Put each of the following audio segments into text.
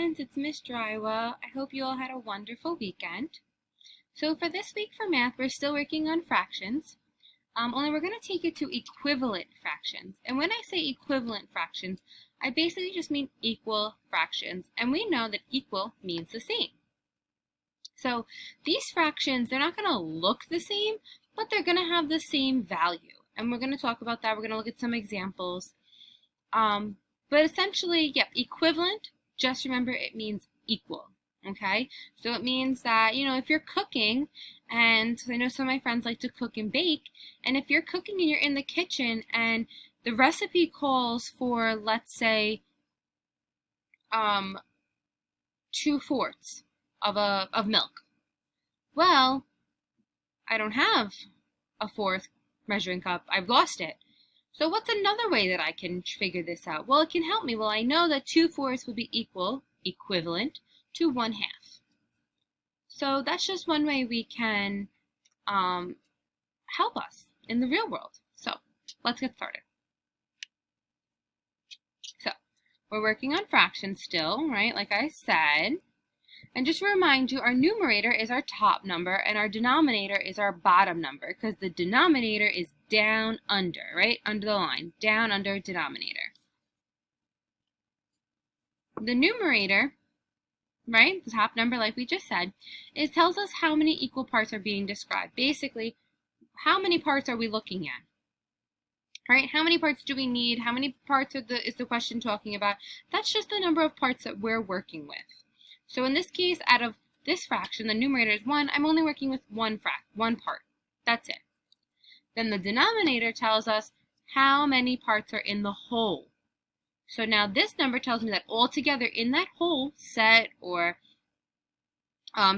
friends, it's Miss Drywa. I hope you all had a wonderful weekend. So for this week for math, we're still working on fractions, only we're going to take it to equivalent fractions. And when I say equivalent fractions, I basically just mean equal fractions. And we know that equal means the same. So these fractions, they're not going to look the same, but they're going to have the same value. And we're going to talk about that. We're going to look at some examples. But essentially, yep, equivalent, just remember it means equal, okay? So it means that, if you're cooking, and I know some of my friends like to cook and bake, and if you're cooking and you're in the kitchen and the recipe calls for, let's say, 2/4 of milk. Well, I don't have a fourth measuring cup. I've lost it. So what's another way that I can figure this out? Well, it can help me. Well, I know that 2/4 would be equivalent to 1/2. So that's just one way we can help us in the real world. So let's get started. So we're working on fractions still, right? Like I said. And just to remind you, our numerator is our top number and our denominator is our bottom number because the denominator is down under, right? Under the line, down under denominator. The numerator, right, the top number like we just said, tells us how many equal parts are being described. Basically, how many parts are we looking at? Right? How many parts do we need? How many parts is the question talking about? That's just the number of parts that we're working with. So in this case, out of this fraction, the numerator is 1, I'm only working with one part. That's it. Then the denominator tells us how many parts are in the whole. So now this number tells me that altogether in that whole set or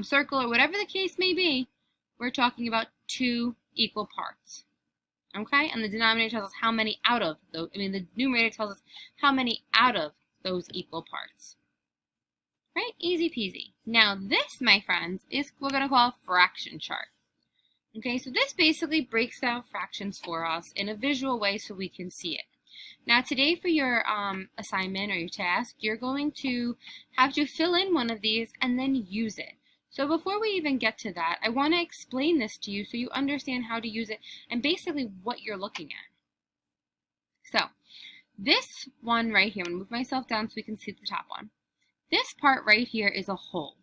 circle or whatever the case may be, we're talking about 2 equal parts. Okay? And the denominator tells us how many out of those, the numerator tells us how many out of those equal parts. Right? Easy peasy. Now this, my friends, is what we're going to call a fraction chart. Okay, so this basically breaks down fractions for us in a visual way so we can see it. Now today for your assignment or your task, you're going to have to fill in one of these and then use it. So before we even get to that, I want to explain this to you so you understand how to use it and basically what you're looking at. So this one right here, I'm going to move myself down so we can see the top one. This part right here is a whole.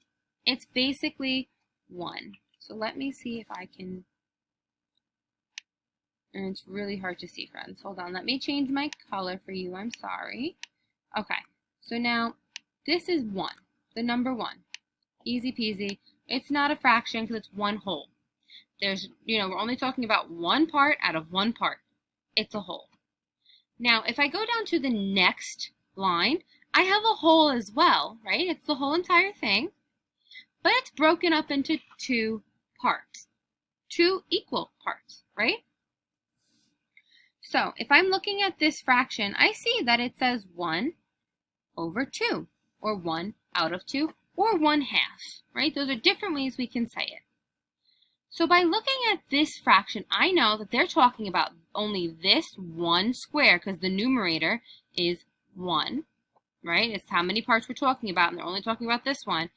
It's basically 1. So let me see if I can, and it's really hard to see, friends. Hold on, let me change my color for you. I'm sorry. Okay, so now this is 1, the number 1. Easy peasy. It's not a fraction because it's one whole. There's, we're only talking about one part out of one part. It's a whole. Now, if I go down to the next line, I have a whole as well, right? It's the whole entire thing, but it's broken up into 2 parts, 2 equal parts, right? So if I'm looking at this fraction, I see that it says 1/2, or 1 out of 2, or 1/2, right? Those are different ways we can say it. So by looking at this fraction, I know that they're talking about only this 1 square because the numerator is 1. Right? It's how many parts we're talking about, and they're only talking about this one,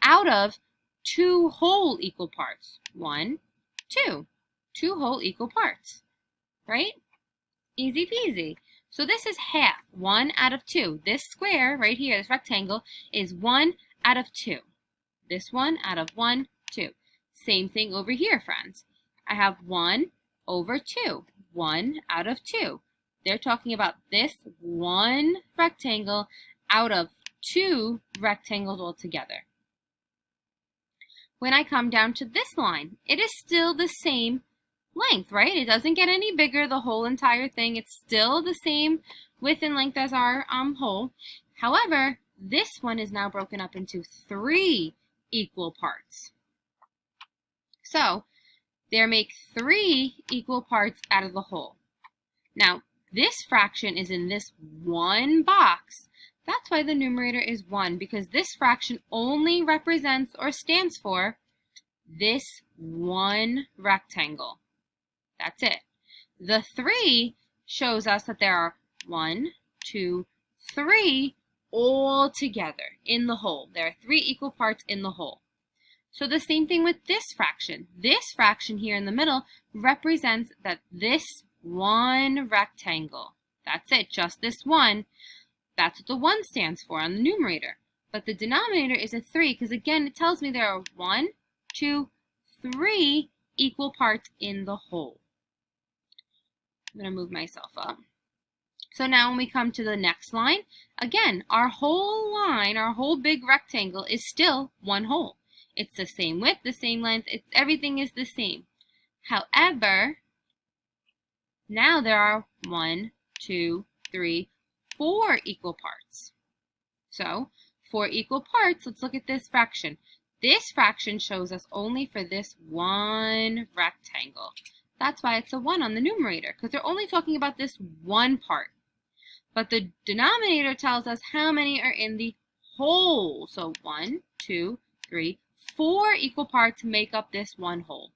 out of 2 whole equal parts. 1, 2. 2 whole equal parts. Right? Easy peasy. So this is half. 1 out of 2. This square right here, this rectangle, is 1 out of 2. This one out of 1, 2. Same thing over here, friends. I have 1/2. 1 out of 2. They're talking about this one rectangle out of 2 rectangles altogether. When I come down to this line, it is still the same length, right? It doesn't get any bigger, the whole entire thing. It's still the same width and length as our whole. However, this one is now broken up into 3 equal parts. So, there make 3 equal parts out of the whole. Now, this fraction is in this one box. That's why the numerator is 1, because this fraction only represents or stands for this one rectangle. That's it. The 3 shows us that there are 1, 2, 3 all together in the whole. There are 3 equal parts in the whole. So the same thing with this fraction. This fraction here in the middle represents that this one rectangle. That's it, just this one. That's what the 1 stands for on the numerator. But the denominator is a 3 because, again, it tells me there are 1, 2, 3 equal parts in the whole. I'm going to move myself up. So now when we come to the next line, again, our whole line, our whole big rectangle is still one whole. It's the same width, the same length, everything is the same. However, now there are 1, 2, 3, 4 equal parts. So 4 equal parts, let's look at this fraction. This fraction shows us only for this one rectangle. That's why it's a 1 on the numerator, because they're only talking about this one part. But the denominator tells us how many are in the whole. So 1, 2, 3, 4 equal parts make up this one whole.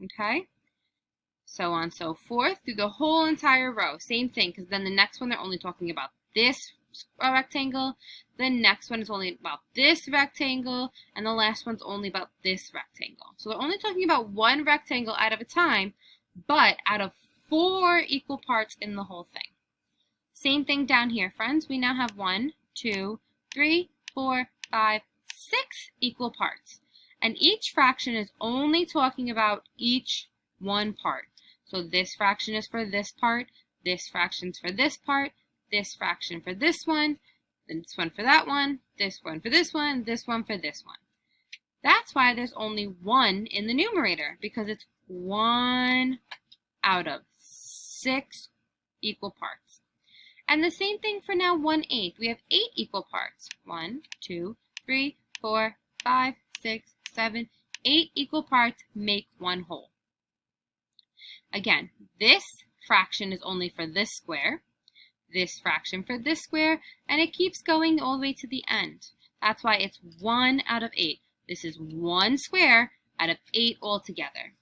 Okay? So on, so forth through the whole entire row. Same thing, because then the next one they're only talking about this rectangle. The next one is only about this rectangle. And the last one's only about this rectangle. So they're only talking about one rectangle out of a time, but out of 4 equal parts in the whole thing. Same thing down here, friends. We now have 1, 2, 3, 4, 5, 6 equal parts. And each fraction is only talking about each one part. So this fraction is for this part, this fraction's for this part, this fraction for this one for that one, this one for this one, this one for this one. That's why there's only 1 in the numerator, because it's 1 out of 6 equal parts. And the same thing for now 1/8. We have 8 equal parts. 1, 2, 3, 4, 5, 6, 7, 8 equal parts make one whole. Again, this fraction is only for this square, this fraction for this square, and it keeps going all the way to the end. That's why it's 1 out of 8. This is 1 square out of 8 altogether.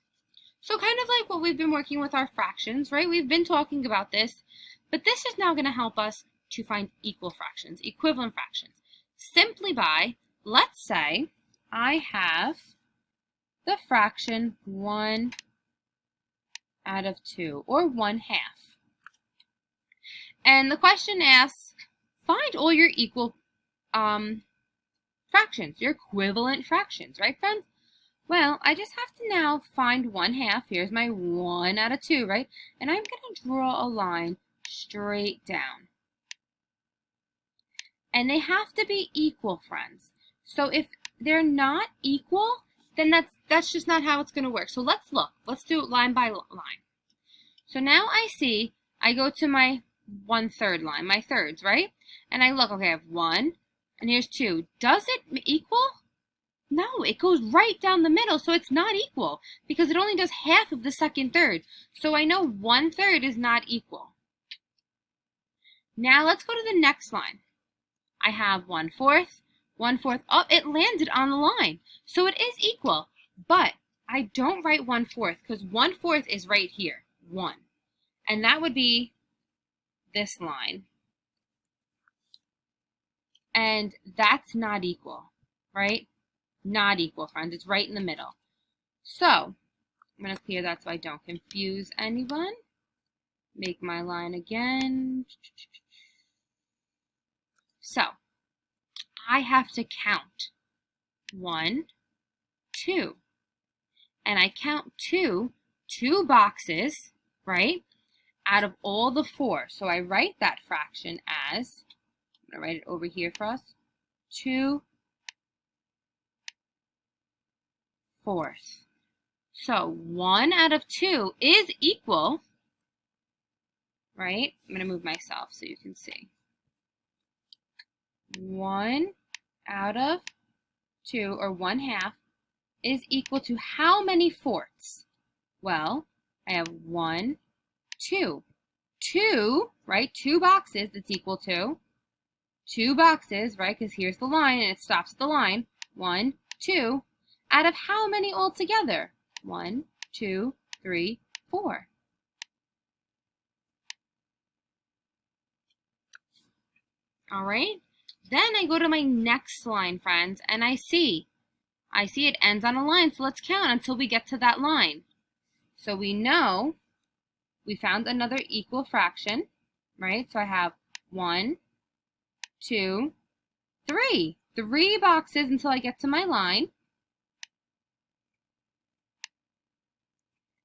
So kind of like what we've been working with our fractions, right? We've been talking about this, but this is now going to help us to find equal fractions, equivalent fractions, simply by, let's say, I have the fraction 1 out of 2, or 1/2. And the question asks, find all your equal fractions, your equivalent fractions, right, friends? Well, I just have to now find 1/2. Here's my 1 out of 2, right? And I'm going to draw a line straight down. And they have to be equal, friends. So if they're not equal, then that's just not how it's going to work. So let's look. Let's do it line by line. So now I see, I go to my 1/3 line, my thirds, right? And I look, okay, I have 1, and here's 2. Does it equal? No, it goes right down the middle, so it's not equal, because it only does half of the second third. So I know 1/3 is not equal. Now let's go to the next line. I have 1/4, 1/4. Oh, it landed on the line. So it is equal, but I don't write 1/4 because 1/4 is right here, 1. And that would be this line. And that's not equal, right? Not equal, friends. It's right in the middle. So I'm going to clear that so I don't confuse anyone. Make my line again. So I have to count 1, 2. And I count 2 boxes, right, out of all the 4. So I write that fraction as, I'm going to write it over here for us, 2/4. So 1 out of 2 is equal, right? I'm going to move myself so you can see. 1 out of 2, or 1/2, is equal to how many fourths? Well, I have 1, 2. 2, right? 2 boxes, that's equal to 2 boxes, right? Because here's the line and it stops at the line. 1, 2. Out of how many altogether? 1, 2, 3, 4. All right. Then I go to my next line, friends, and I see it ends on a line, so let's count until we get to that line. So we know we found another equal fraction, right? So I have 1, 2, 3. 3 boxes until I get to my line.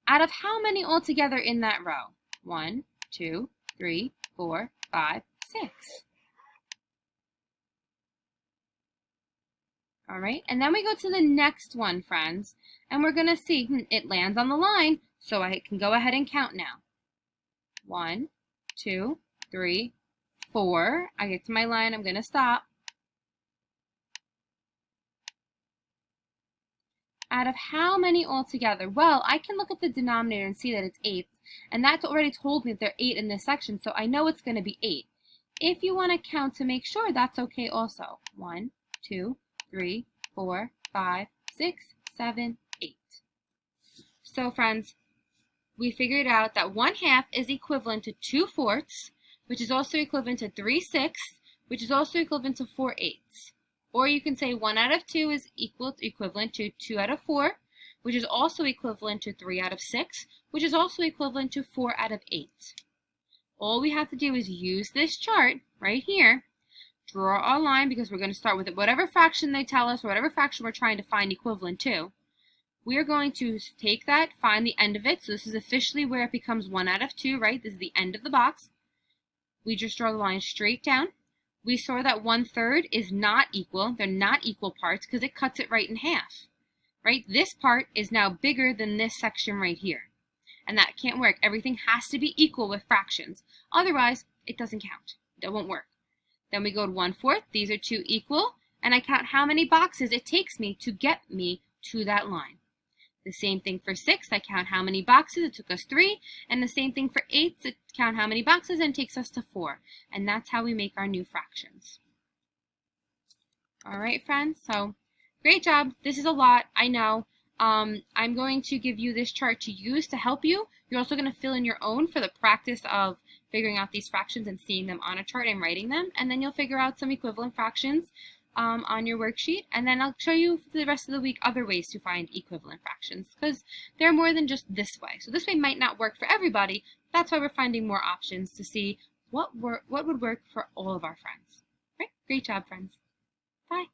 Out of how many altogether in that row? 1, 2, 3, 4, 5, 6. All right, and then we go to the next one, friends, and we're going to see it lands on the line, so I can go ahead and count now. 1, 2, 3, 4. I get to my line, I'm going to stop. Out of how many altogether? Well, I can look at the denominator and see that it's 8, and that's already told me that there are 8 in this section, so I know it's going to be 8. If you want to count to make sure, that's okay also. 1, 2, 3, 4, 5, 6, 7, 8. So friends, we figured out that 1/2 is equivalent to 2/4, which is also equivalent to 3/6, which is also equivalent to 4/8. Or you can say 1 out of 2 is equivalent to 2 out of 4, which is also equivalent to 3 out of 6, which is also equivalent to 4 out of 8. All we have to do is use this chart right here, draw a line, because we're going to start with whatever fraction they tell us, or whatever fraction we're trying to find equivalent to. We are going to take that, find the end of it. So this is officially where it becomes 1 out of 2, right? This is the end of the box. We just draw the line straight down. We saw that 1/3 is not equal. They're not equal parts because it cuts it right in half, right? This part is now bigger than this section right here. And that can't work. Everything has to be equal with fractions. Otherwise, it doesn't count. It won't work. Then we go to 1/4. These are 2 equal. And I count how many boxes it takes me to get me to that line. The same thing for 6. I count how many boxes. It took us 3. And the same thing for 8. I count how many boxes and it takes us to 4. And that's how we make our new fractions. All right, friends. So great job. This is a lot, I know. I'm going to give you this chart to use to help you. You're also going to fill in your own for the practice of figuring out these fractions and seeing them on a chart and writing them. And then you'll figure out some equivalent fractions on your worksheet. And then I'll show you for the rest of the week other ways to find equivalent fractions, because they're more than just this way. So this way might not work for everybody. That's why we're finding more options to see what would work for all of our friends. Right? Great job, friends. Bye.